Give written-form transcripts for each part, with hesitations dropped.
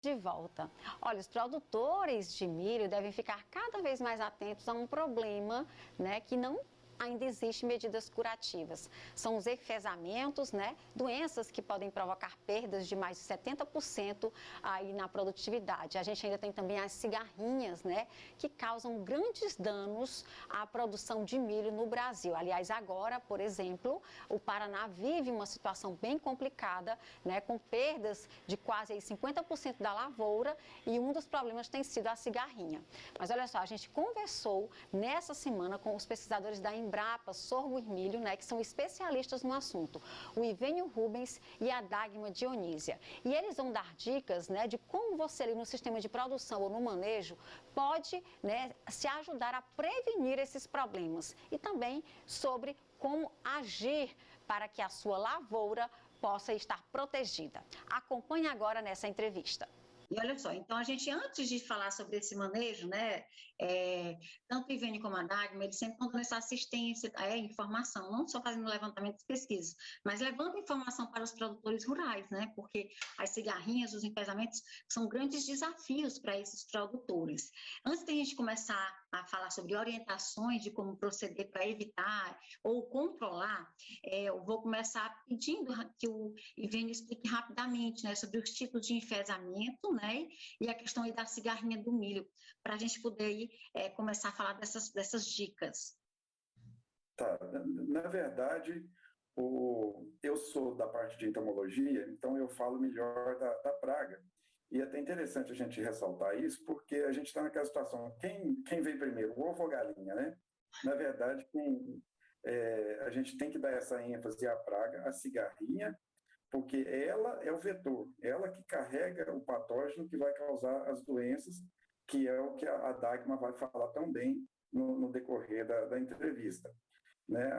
De volta. Olha, os produtores de milho devem ficar cada vez mais atentos a um problema, né, que não ainda existe medidas curativas. São os enfesamentos, né, doenças que podem provocar perdas de mais de 70% aí na produtividade. A gente ainda tem também as cigarrinhas, né, que causam grandes danos à produção de milho no Brasil. Aliás, agora, por exemplo, o Paraná vive uma situação bem complicada, né, com perdas de quase aí 50% da lavoura, e um dos problemas tem sido a cigarrinha. Mas olha só, a gente conversou nessa semana com os pesquisadores da Embrapa Sorgo e Milho, né, que são especialistas no assunto, o Ivênio Rubens e a Dagma Dionísia. E eles vão dar dicas, né, de como você ali no sistema de produção ou no manejo pode, né, se ajudar a prevenir esses problemas, e também sobre como agir para que a sua lavoura possa estar protegida. Acompanhe agora nessa entrevista. E olha só, então a gente, antes de falar sobre esse manejo, né, tanto o Ivênio como a Dagma, eles sempre estão dando essa assistência, informação, não só fazendo levantamento de pesquisas, mas levando informação para os produtores rurais, né, porque as cigarrinhas, os enfesamentos são grandes desafios para esses produtores. Antes de a gente começar a falar sobre orientações de como proceder para evitar ou controlar, eu vou começar pedindo que o Ivênio explique rapidamente, né, sobre os tipos de enfesamento, né, e a questão aí da cigarrinha do milho, para a gente poder aí, começar a falar dessas dicas. Tá, na verdade, eu sou da parte de entomologia, então eu falo melhor da praga. E é até interessante a gente ressaltar isso, porque a gente está naquela situação, quem veio primeiro, o ovo ou a galinha, né? Na verdade, a gente tem que dar essa ênfase à praga, à cigarrinha, porque ela é o vetor, ela que carrega o patógeno que vai causar as doenças, que é o que a Dagma vai falar tão bem no decorrer da entrevista. Né?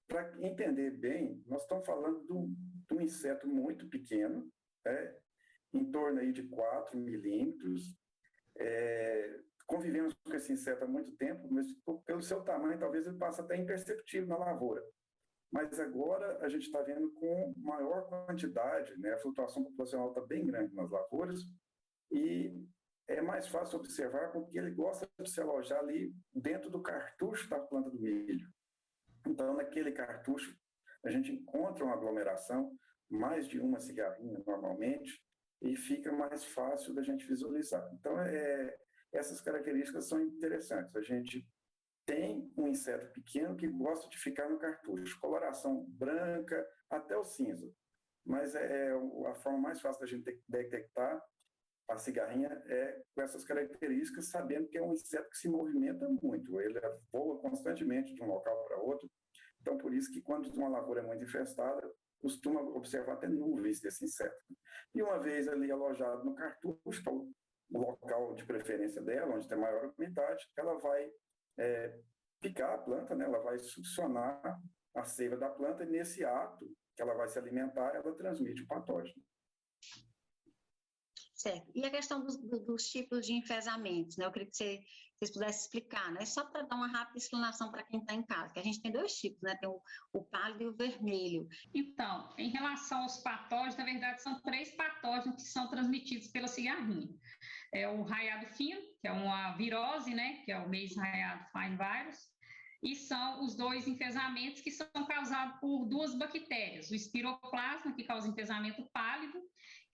Para entender bem, nós estamos falando de um inseto muito pequeno, em torno aí de 4 milímetros. Convivemos com esse inseto há muito tempo, mas pelo seu tamanho, talvez ele passe até imperceptível na lavoura. Mas agora a gente está vendo com maior quantidade, né? A flutuação populacional está bem grande nas lavouras, e é mais fácil observar porque ele gosta de se alojar ali dentro do cartucho da planta do milho. Então, naquele cartucho, a gente encontra uma aglomeração, mais de uma cigarrinha normalmente, e fica mais fácil da gente visualizar. Então, essas características são interessantes. A gente tem um inseto pequeno que gosta de ficar no cartucho, coloração branca até o cinza, mas a forma mais fácil da gente detectar a cigarrinha com essas características, sabendo que é um inseto que se movimenta muito, ele voa constantemente de um local para outro, então por isso que quando uma lavoura é muito infestada, costuma observar até nuvens desse inseto. E uma vez ali alojado no cartucho, que é o local de preferência dela, onde tem maior umidade, ela vai picar a planta, né? Ela vai succionar a seiva da planta, e nesse ato que ela vai se alimentar, ela transmite o patógeno. Certo. E a questão dos tipos de enfesamentos, né? Eu queria que vocês pudessem explicar, né? Só para dar uma rápida explanação para quem está em casa, que a gente tem dois tipos, né? Tem o pálido e o vermelho. Então, em relação aos patógenos, na verdade, são 3 patógenos que são transmitidos pela cigarrinha. É o raiado fino, que é uma virose, né? Que é o Maize Raiado Fine Virus. E são os 2 enfesamentos que são causados por 2 bactérias, o espiroplasma, que causa enfesamento pálido,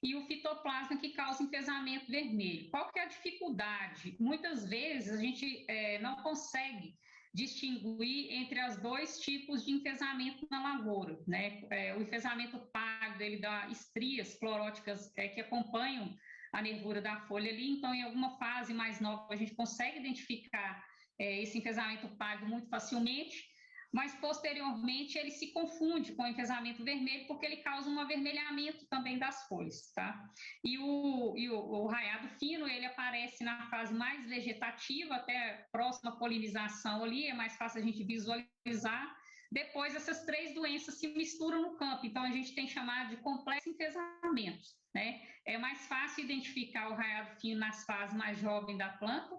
e o fitoplasma, que causa enfesamento vermelho. Qual que é a dificuldade? Muitas vezes a gente não consegue distinguir entre os 2 tipos de enfesamento na lavoura, né? O enfesamento pálido, ele dá estrias cloróticas que acompanham a nervura da folha ali, então em alguma fase mais nova a gente consegue identificar esse enfesamento pálido muito facilmente, mas posteriormente ele se confunde com o enfesamento vermelho porque ele causa um avermelhamento também das folhas, tá? E o raiado fino, ele aparece na fase mais vegetativa, até próxima à polinização ali, é mais fácil a gente visualizar. Depois essas 3 doenças se misturam no campo, então a gente tem chamado de complexo enfesamentos, né? É mais fácil identificar o raiado fino nas fases mais jovens da planta.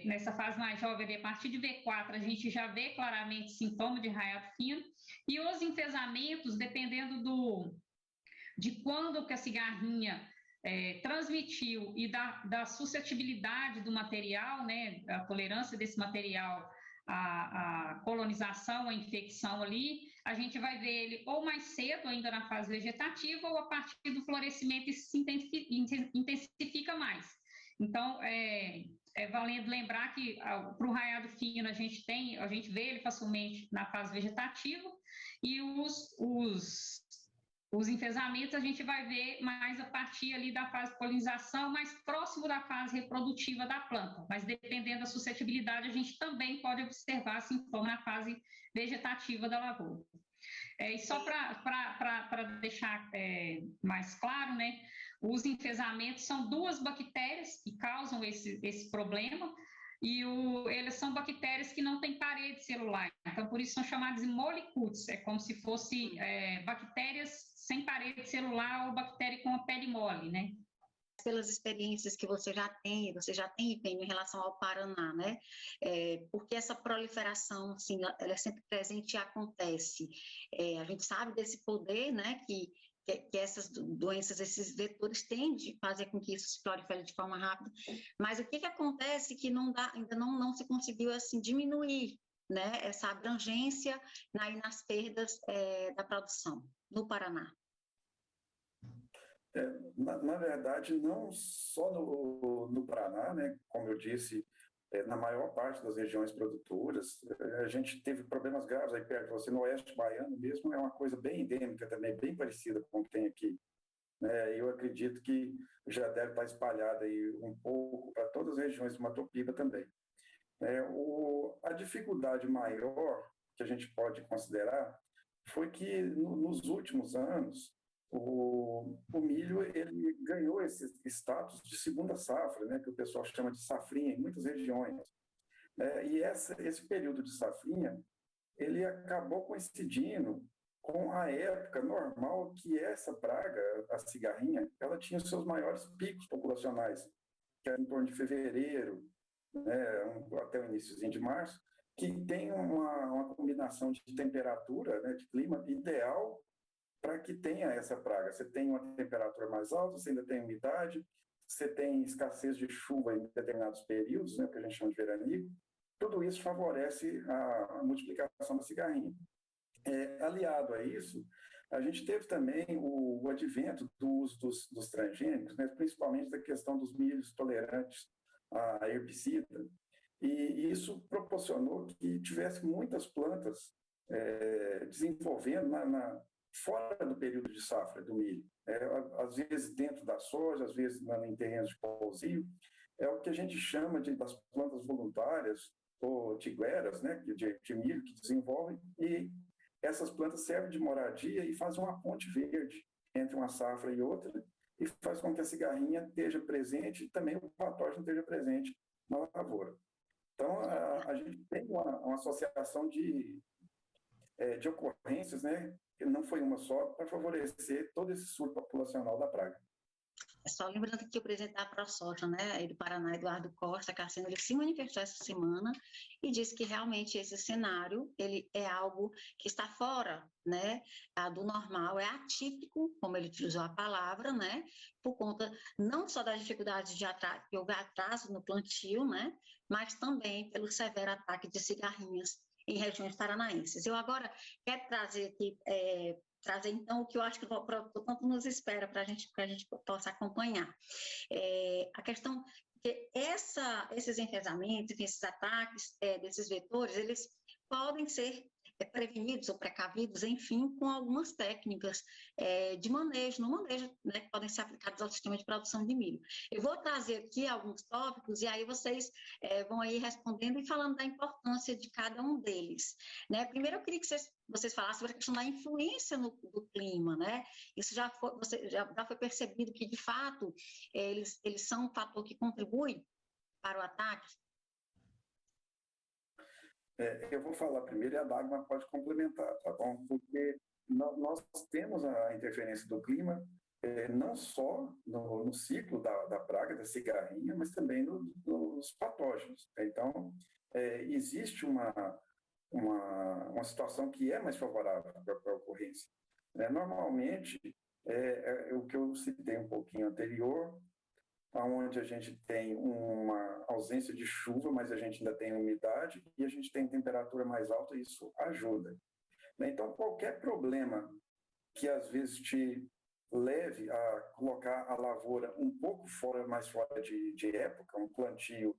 Nessa fase mais jovem, a partir de V4, a gente já vê claramente sintoma de raiado fino, e os enfesamentos, dependendo de quando que a cigarrinha transmitiu e da suscetibilidade do material, né, a tolerância desse material à colonização, à infecção ali, a gente vai ver ele ou mais cedo, ainda na fase vegetativa, ou a partir do florescimento isso se intensifica mais. Então, é valendo lembrar que para o raiado fino a gente vê ele facilmente na fase vegetativa, e os enfesamentos a gente vai ver mais a partir ali da fase de polinização, mais próximo da fase reprodutiva da planta, mas dependendo da suscetibilidade, a gente também pode observar sintomas na fase vegetativa da lavoura. E só para deixar mais claro, né, os enfesamentos são 2 bactérias que causam esse problema, e elas são bactérias que não têm parede celular, então por isso são chamadas de molicutes, é como se fosse bactérias sem parede celular ou bactéria com a pele mole, né? Pelas experiências que você já tem em relação ao Paraná, né? Porque essa proliferação, assim, ela é sempre presente e acontece. A gente sabe desse poder, né? Que essas doenças, esses vetores tendem a fazer com que isso se prolifere de forma rápida, mas o que acontece que ainda não se conseguiu assim diminuir, né, essa abrangência nas perdas da produção no Paraná? Na verdade, não só no Paraná, né, como eu disse, na maior parte das regiões produtoras, a gente teve problemas graves aí perto de você, no oeste baiano mesmo, é uma coisa bem endêmica também, bem parecida com o que tem aqui. Eu acredito que já deve estar espalhada aí um pouco para todas as regiões do Mato Piba também. A dificuldade maior que a gente pode considerar foi que nos últimos anos o milho ele ganhou esse status de segunda safra, né, que o pessoal chama de safrinha em muitas regiões. E esse período de safrinha ele acabou coincidindo com a época normal que essa praga, a cigarrinha, ela tinha os seus maiores picos populacionais, que era em torno de fevereiro, né, até o iníciozinho de março, que tem uma combinação de temperatura, né, de clima ideal para que tenha essa praga. Você tem uma temperatura mais alta, você ainda tem umidade, você tem escassez de chuva em determinados períodos, né, que a gente chama de veranico. Tudo isso favorece a multiplicação da cigarrinha. Aliado a isso, a gente teve também o advento do uso dos transgênicos, né, principalmente da questão dos milhos tolerantes a herbicida, e isso proporcionou que tivesse muitas plantas desenvolvendo fora do período de safra do milho, às vezes dentro da soja, às vezes em terrenos de pousio. É o que a gente chama das plantas voluntárias ou tigueras, né, de milho que desenvolvem, e essas plantas servem de moradia e fazem uma ponte verde entre uma safra e outra, e faz com que a cigarrinha esteja presente e também o patógeno esteja presente na lavoura. Então, a gente tem uma associação de ocorrências, né, que não foi uma só, para favorecer todo esse surto populacional da praga. Só lembrando que o presidente da ProSoja, né, aí do Paraná, Eduardo Costa Cassino, ele se manifestou essa semana e disse que realmente esse cenário ele é algo que está fora, né, do normal, é atípico, como ele utilizou a palavra, né, por conta não só das dificuldades de houve atraso no plantio, né, mas também pelo severo ataque de cigarrinhas em regiões paranaenses. Eu agora quero trazer aqui então o que eu acho que o produtor tanto nos espera para a gente possa acompanhar. A questão que esses enfesamentos, esses ataques desses vetores, eles podem ser prevenidos ou precavidos, enfim, com algumas técnicas de manejo, né, que podem ser aplicadas ao sistema de produção de milho. Eu vou trazer aqui alguns tópicos e aí vocês vão aí respondendo e falando da importância de cada um deles. Né? Primeiro, eu queria que vocês falassem sobre a questão da influência do clima, né? Isso já foi percebido que, de fato, eles são um fator que contribui para o ataque? Eu vou falar primeiro e a Dagmar pode complementar, tá bom? Porque nós temos a interferência do clima não só no ciclo da praga, da cigarrinha, mas também nos patógenos. Então, existe uma situação que é mais favorável para a ocorrência. Normalmente, é o que eu citei um pouquinho anterior, onde a gente tem uma ausência de chuva, mas a gente ainda tem umidade e a gente tem temperatura mais alta, e isso ajuda. Então, qualquer problema que às vezes te leve a colocar a lavoura um pouco mais fora de época, um plantio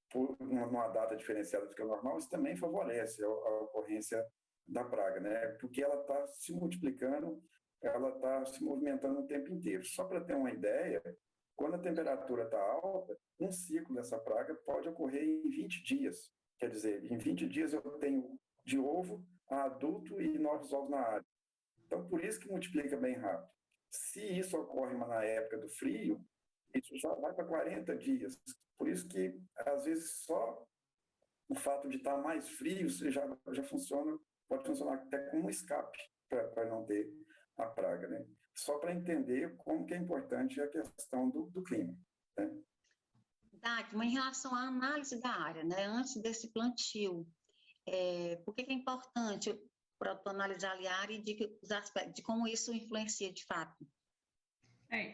por uma data diferenciada do que é normal, isso também favorece a ocorrência da praga, né? Porque ela está se multiplicando, ela está se movimentando o tempo inteiro. Só para ter uma ideia, quando a temperatura está alta, um ciclo dessa praga pode ocorrer em 20 dias. Quer dizer, em 20 dias eu tenho de ovo a adulto e novos ovos na área. Então, por isso que multiplica bem rápido. Se isso ocorre na época do frio, isso já vai para 40 dias. Por isso que, às vezes, só o fato de estar mais frio já funciona, pode funcionar até como um escape para não ter a praga, né? Só para entender como que é importante a questão do clima, né? Dagmar, em relação à análise da área, né, antes desse plantio, por que é importante para analisar ali a área e os aspectos, de como isso influencia de fato?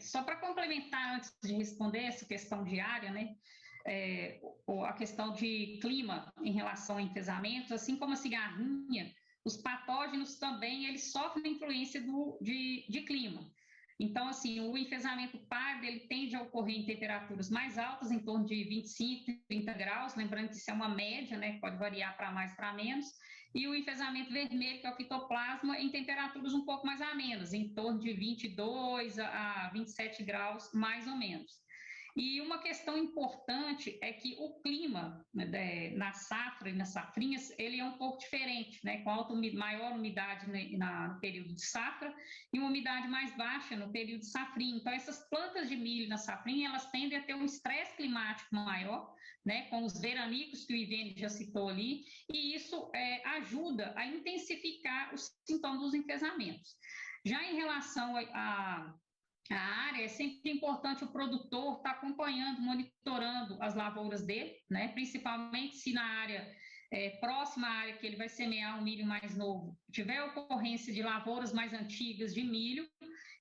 Só para complementar, antes de responder essa questão de área, né, a questão de clima em relação ao enfesamento, assim como a cigarrinha, os patógenos também, eles sofrem influência de clima. Então, assim, o enfesamento pardo, ele tende a ocorrer em temperaturas mais altas, em torno de 25, 30 graus, lembrando que isso é uma média, né, pode variar para mais, para menos, e o enfesamento vermelho, que é o fitoplasma, em temperaturas um pouco mais amenas, em torno de 22 a 27 graus, mais ou menos. E uma questão importante é que o clima, né, na safra e nas safrinhas, ele é um pouco diferente, né, com maior umidade no período de safra e uma umidade mais baixa no período de safrinha. Então, essas plantas de milho na safrinha, elas tendem a ter um estresse climático maior, né, com os veranicos que o Ivene já citou ali, e isso ajuda a intensificar os sintomas dos enfesamentos. Já em relação a área, é sempre importante o produtor estar acompanhando, monitorando as lavouras dele, né? Principalmente se na área próxima à área que ele vai semear um milho mais novo, tiver ocorrência de lavouras mais antigas de milho,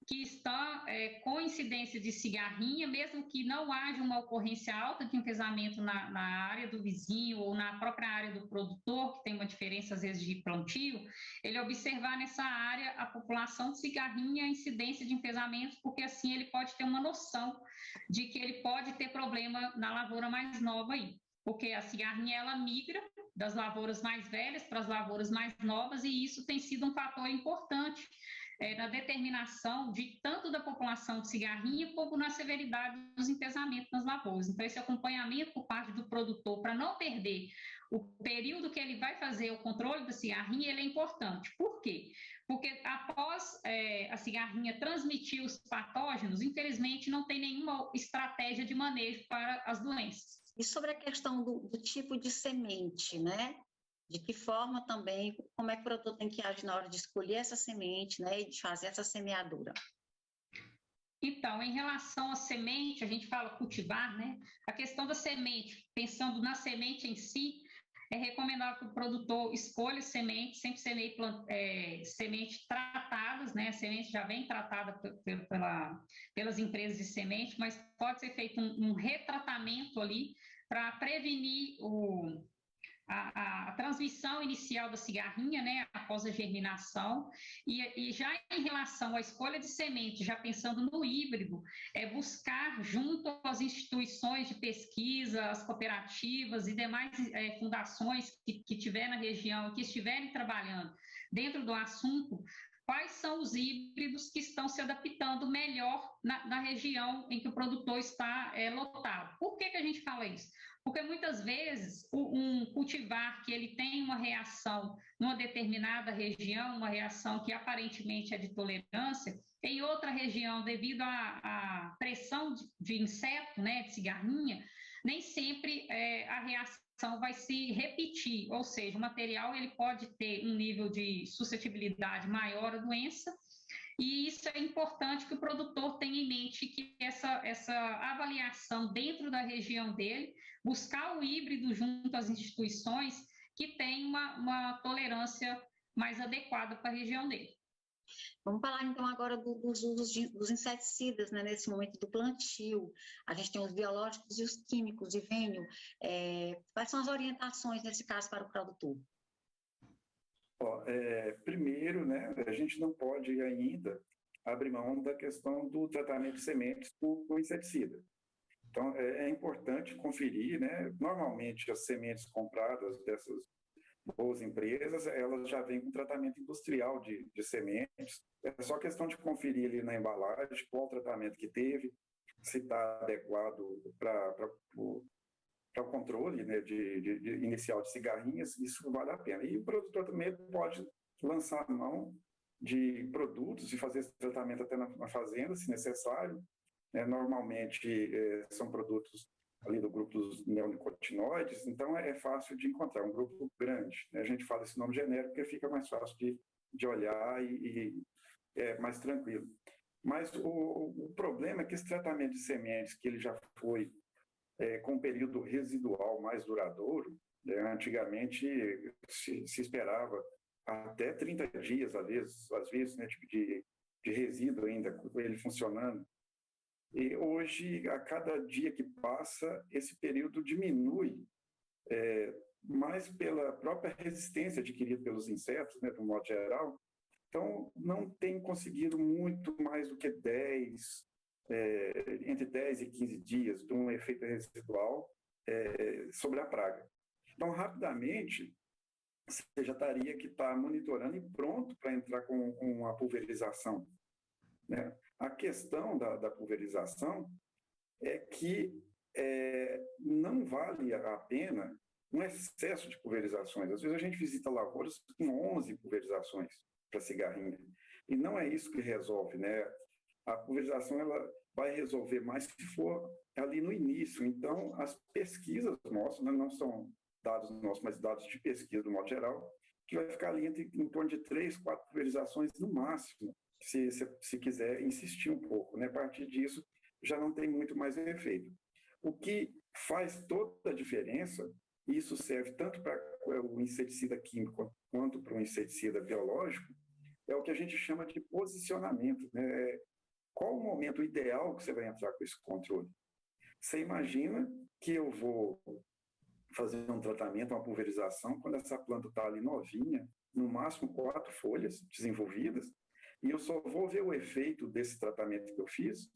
que está com incidência de cigarrinha, mesmo que não haja uma ocorrência alta de enfesamento na área do vizinho ou na própria área do produtor, que tem uma diferença às vezes de plantio, ele observar nessa área a população de cigarrinha, a incidência de enfesamentos, porque assim ele pode ter uma noção de que ele pode ter problema na lavoura mais nova aí. Porque a cigarrinha, ela migra das lavouras mais velhas para as lavouras mais novas, e isso tem sido um fator importante na determinação de tanto da população de cigarrinha como na severidade dos enfesamentos nas lavouras. Então, esse acompanhamento por parte do produtor para não perder o período que ele vai fazer o controle da cigarrinha, ele é importante. Por quê? Porque após a cigarrinha transmitir os patógenos, infelizmente não tem nenhuma estratégia de manejo para as doenças. E sobre a questão do tipo de semente, né? De que forma também, como é que o produtor tem que agir na hora de escolher essa semente, né, e de fazer essa semeadura? Então, em relação à semente, a gente fala cultivar, né? A questão da semente, pensando na semente em si, é recomendável que o produtor escolha sementes, sempre sementes tratadas, né? A semente já vem tratada pelas empresas de semente, mas pode ser feito um retratamento ali para prevenir a transmissão inicial da cigarrinha, né, após a germinação, e já em relação à escolha de semente, já pensando no híbrido, buscar junto às instituições de pesquisa, as cooperativas e demais fundações que tiver na região, que estiverem trabalhando dentro do assunto, quais são os híbridos que estão se adaptando melhor na região em que o produtor está lotado. Por que a gente fala isso? Porque muitas vezes um cultivar que ele tem uma reação numa determinada região, uma reação que aparentemente é de tolerância, em outra região, devido à pressão de inseto, né, de cigarrinha, nem sempre a reação vai se repetir, ou seja, o material ele pode ter um nível de suscetibilidade maior à doença, e isso é importante que o produtor tenha em mente que essa avaliação dentro da região dele, buscar o híbrido junto às instituições que têm uma tolerância mais adequada para a região dele. Vamos falar então agora dos usos dos inseticidas, né, nesse momento do plantio. A gente tem os biológicos e os químicos, e Vênio, quais são as orientações nesse caso para o produtor? Primeiro, né, a gente não pode ainda abrir mão da questão do tratamento de sementes com inseticida. Então, é importante conferir, né? Normalmente, as sementes compradas dessas boas empresas, elas já vêm com tratamento industrial de sementes. É só questão de conferir ali na embalagem qual o tratamento que teve, se está adequado para o controle, né, inicial de cigarrinhas, isso vale a pena. E o produtor também pode lançar a mão de produtos e fazer esse tratamento até na fazenda, se necessário. Normalmente são produtos ali do grupo dos neonicotinoides, então é fácil de encontrar, um grupo grande, né? A gente fala esse nome genérico porque fica mais fácil de olhar e é mais tranquilo. Mas o problema é que esse tratamento de sementes, que ele já foi com um período residual mais duradouro, antigamente se esperava até 30 dias, às vezes né, de resíduo ainda, com ele funcionando. E hoje, a cada dia que passa, esse período diminui, mais pela própria resistência adquirida pelos insetos, né, de um modo geral. Então, não tem conseguido muito mais do que entre 10 e 15 dias de um efeito residual sobre a praga. Então, rapidamente, você já estaria que estar monitorando e pronto para entrar com uma pulverização, né? A questão da pulverização é que não vale a pena um excesso de pulverizações. Às vezes a gente visita lavouras com 11 pulverizações para cigarrinha, e não é isso que resolve, né? A pulverização ela vai resolver mais se for ali no início. Então, as pesquisas mostram, né, não são dados nossos, mas dados de pesquisa do modo geral, que vai ficar ali em torno de 3, 4 pulverizações no máximo, se quiser insistir um pouco, né? A partir disso, já não tem muito mais efeito. O que faz toda a diferença, e isso serve tanto para o inseticida químico quanto para o inseticida biológico, é o que a gente chama de posicionamento, né? Qual o momento ideal que você vai entrar com esse controle? Você imagina que eu vou fazer um tratamento, uma pulverização, quando essa planta está ali novinha, no máximo 4 folhas desenvolvidas, e eu só vou ver o efeito desse tratamento que eu fiz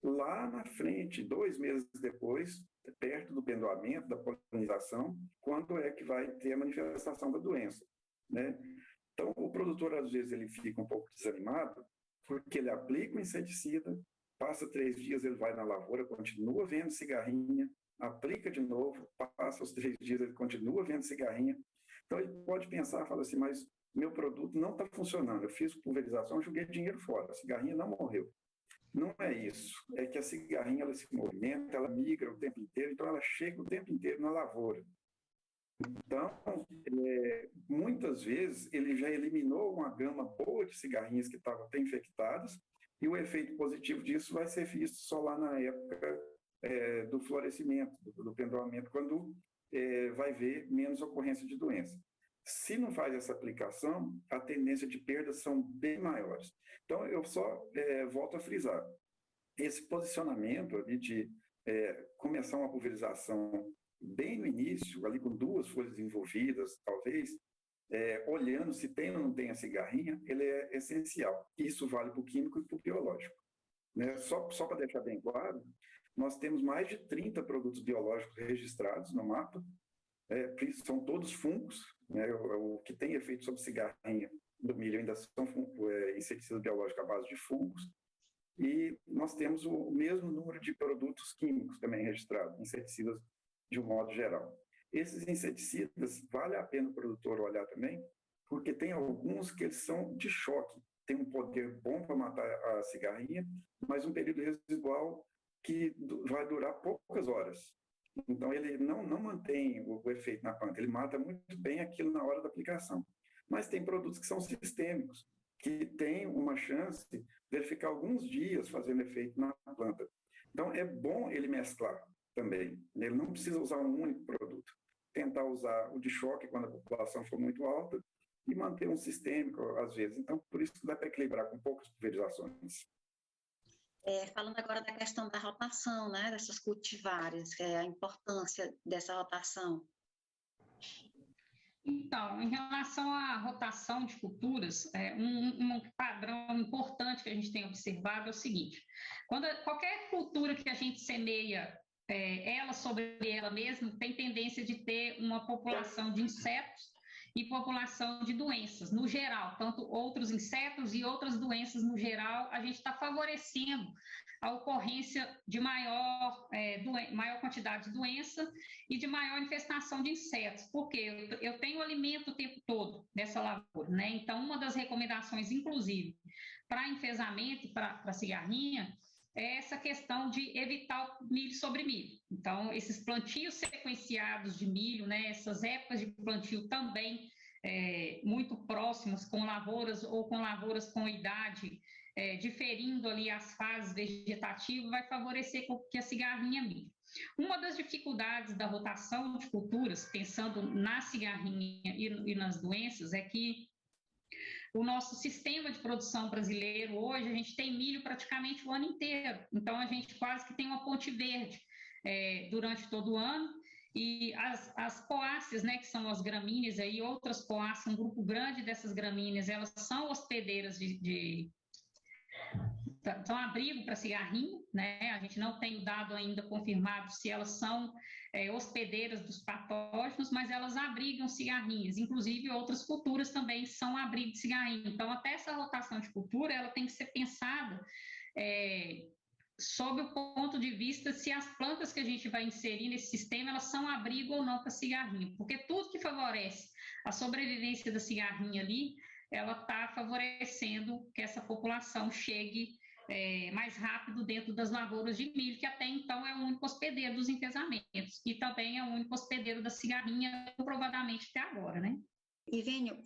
lá na frente, 2 meses depois, perto do pendoamento, da polinização, quando é que vai ter a manifestação da doença, né? Então, o produtor, às vezes, ele fica um pouco desanimado, porque ele aplica o inseticida, passa 3 dias, ele vai na lavoura, continua vendo cigarrinha, aplica de novo, passa os 3 dias, ele continua vendo cigarrinha. Então, ele pode pensar, fala assim, mas meu produto não está funcionando, eu fiz pulverização, joguei dinheiro fora, a cigarrinha não morreu. Não é isso, é que a cigarrinha ela se movimenta, ela migra o tempo inteiro, então ela chega o tempo inteiro na lavoura. Então, muitas vezes ele já eliminou uma gama boa de cigarrinhas que estavam até infectadas, e o efeito positivo disso vai ser visto só lá na época do florescimento, do pendoamento, quando vai ver menos ocorrência de doença. Se não faz essa aplicação, a tendência de perdas são bem maiores. Então, eu só volto a frisar. Esse posicionamento ali de começar uma pulverização bem no início, ali com 2 folhas envolvidas, talvez, olhando se tem ou não tem a cigarrinha, ele é essencial. Isso vale para o químico e para o biológico, né? Só para deixar bem claro, nós temos mais de 30 produtos biológicos registrados no mapa, são todos fungos, né? O que tem efeito sobre cigarrinha do milho ainda são inseticidas biológicos à base de fungos, e nós temos o mesmo número de produtos químicos também registrados, inseticidas de um modo geral. Esses inseticidas, vale a pena o produtor olhar também, porque tem alguns que eles são de choque, tem um poder bom para matar a cigarrinha, mas um período residual que vai durar poucas horas. Então, ele não mantém o efeito na planta, ele mata muito bem aquilo na hora da aplicação. Mas tem produtos que são sistêmicos, que têm uma chance de ele ficar alguns dias fazendo efeito na planta. Então, é bom ele mesclar também. Ele não precisa usar um único produto. Tentar usar o de choque quando a população for muito alta e manter um sistêmico, às vezes. Então, por isso que dá para equilibrar com poucas pulverizações. Falando agora da questão da rotação, né, dessas cultivares, que é a importância dessa rotação. Então, em relação à rotação de culturas, um padrão importante que a gente tem observado é o seguinte: qualquer cultura que a gente semeia ela sobre ela mesma, tem tendência de ter uma população de insetos e população de doenças, no geral, tanto outros insetos e outras doenças no geral, a gente está favorecendo a ocorrência de maior quantidade de doença e de maior infestação de insetos, porque eu tenho alimento o tempo todo nessa lavoura, né? Então, uma das recomendações, inclusive, para enfesamento e para cigarrinha, é essa questão de evitar o milho sobre milho. Então, esses plantios sequenciados de milho, né, essas épocas de plantio também muito próximos, com lavouras ou com lavouras com idade, diferindo ali as fases vegetativas, vai favorecer que a cigarrinha migre. Uma das dificuldades da rotação de culturas, pensando na cigarrinha e nas doenças, é que o nosso sistema de produção brasileiro, hoje, a gente tem milho praticamente o ano inteiro. Então, a gente quase que tem uma ponte verde durante todo o ano. E as poáceas, né, que são as gramíneas, aí, outras poáceas, um grupo grande dessas gramíneas, elas são hospedeiras são abrigo para cigarrinho, né? A gente não tem o dado ainda confirmado se elas são hospedeiras dos patógenos, mas elas abrigam cigarrinhas, inclusive outras culturas também são abrigo de cigarrinho. Então, até essa rotação de cultura, ela tem que ser pensada sob o ponto de vista se as plantas que a gente vai inserir nesse sistema, elas são abrigo ou não para cigarrinho, porque tudo que favorece a sobrevivência da cigarrinha ali, ela está favorecendo que essa população chegue mais rápido dentro das lavouras de milho, que até então é o único hospedeiro dos enfesamentos, e também é o único hospedeiro da cigarrinha, comprovadamente até agora, né? E, Vênio,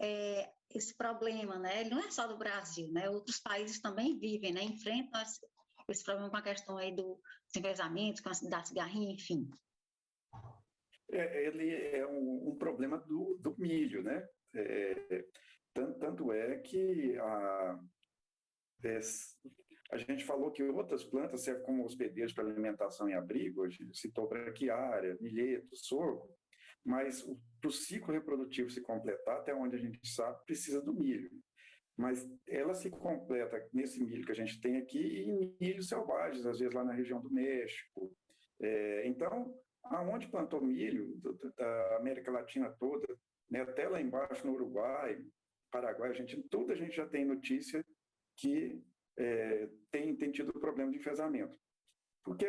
esse problema, né, ele não é só do Brasil, né? Outros países também vivem, né? Enfrentam esse problema com a questão aí dos enfesamentos, da cigarrinha, enfim. Ele é um problema do milho, né? Tanto é que a gente falou que outras plantas servem como hospedeiros para alimentação e abrigo, a gente citou braquiária, milheto, sorgo, mas para o ciclo reprodutivo se completar, até onde a gente sabe, precisa do milho. Mas ela se completa nesse milho que a gente tem aqui e em milhos selvagens, às vezes lá na região do México. Então, aonde plantou milho, da América Latina toda, né, até lá embaixo no Uruguai, Paraguai, a gente já tem notícia que tem tido problema de enfesamento. Porque,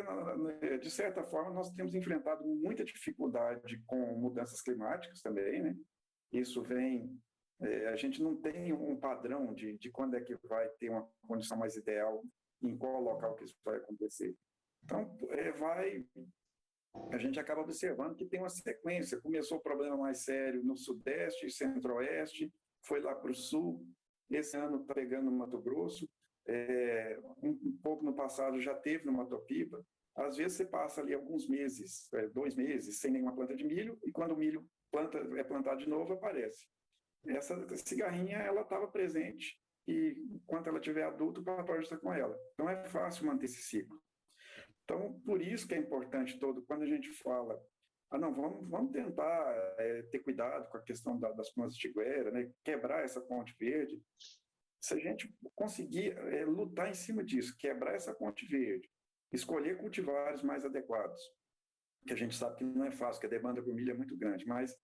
de certa forma, nós temos enfrentado muita dificuldade com mudanças climáticas também, né? Isso vem... a gente não tem um padrão de quando é que vai ter uma condição mais ideal, em qual local que isso vai acontecer. Então, a gente acaba observando que tem uma sequência. Começou o problema mais sério no Sudeste e Centro-Oeste, foi lá para o Sul, esse ano está pegando no Mato Grosso, um pouco no passado já teve no Mato Piba. Às vezes você passa ali alguns meses, 2 meses, sem nenhuma planta de milho, e quando o milho é plantado de novo, aparece. Essa cigarrinha, ela estava presente, e enquanto ela estiver adulta, o patógeno está com ela. Então é fácil manter esse ciclo. Então, por isso que é importante quando a gente fala, vamos tentar ter cuidado com a questão das plantas de tiguera, né? Quebrar essa ponte verde. Se a gente conseguir lutar em cima disso, quebrar essa ponte verde, escolher cultivares mais adequados, que a gente sabe que não é fácil, que a demanda por milho é muito grande, mas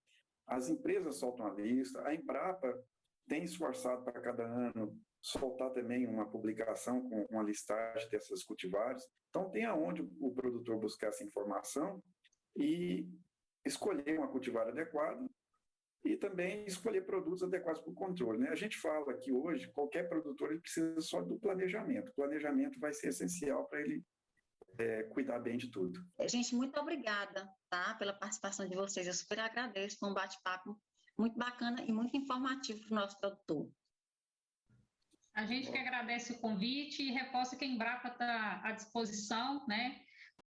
as empresas soltam a lista, a Embrapa tem esforçado para cada ano soltar também uma publicação com uma listagem dessas cultivares. Então, tem aonde o produtor buscar essa informação e escolher uma cultivar adequada e também escolher produtos adequados para o controle, né? A gente fala que hoje qualquer produtor ele precisa só do planejamento. O planejamento vai ser essencial para ele cuidar bem de tudo. Gente, muito obrigada, tá, pela participação de vocês. Eu super agradeço, foi um bate-papo muito bacana e muito informativo para o nosso produtor. A gente que agradece o convite e reforça que a Embrapa está à disposição, né?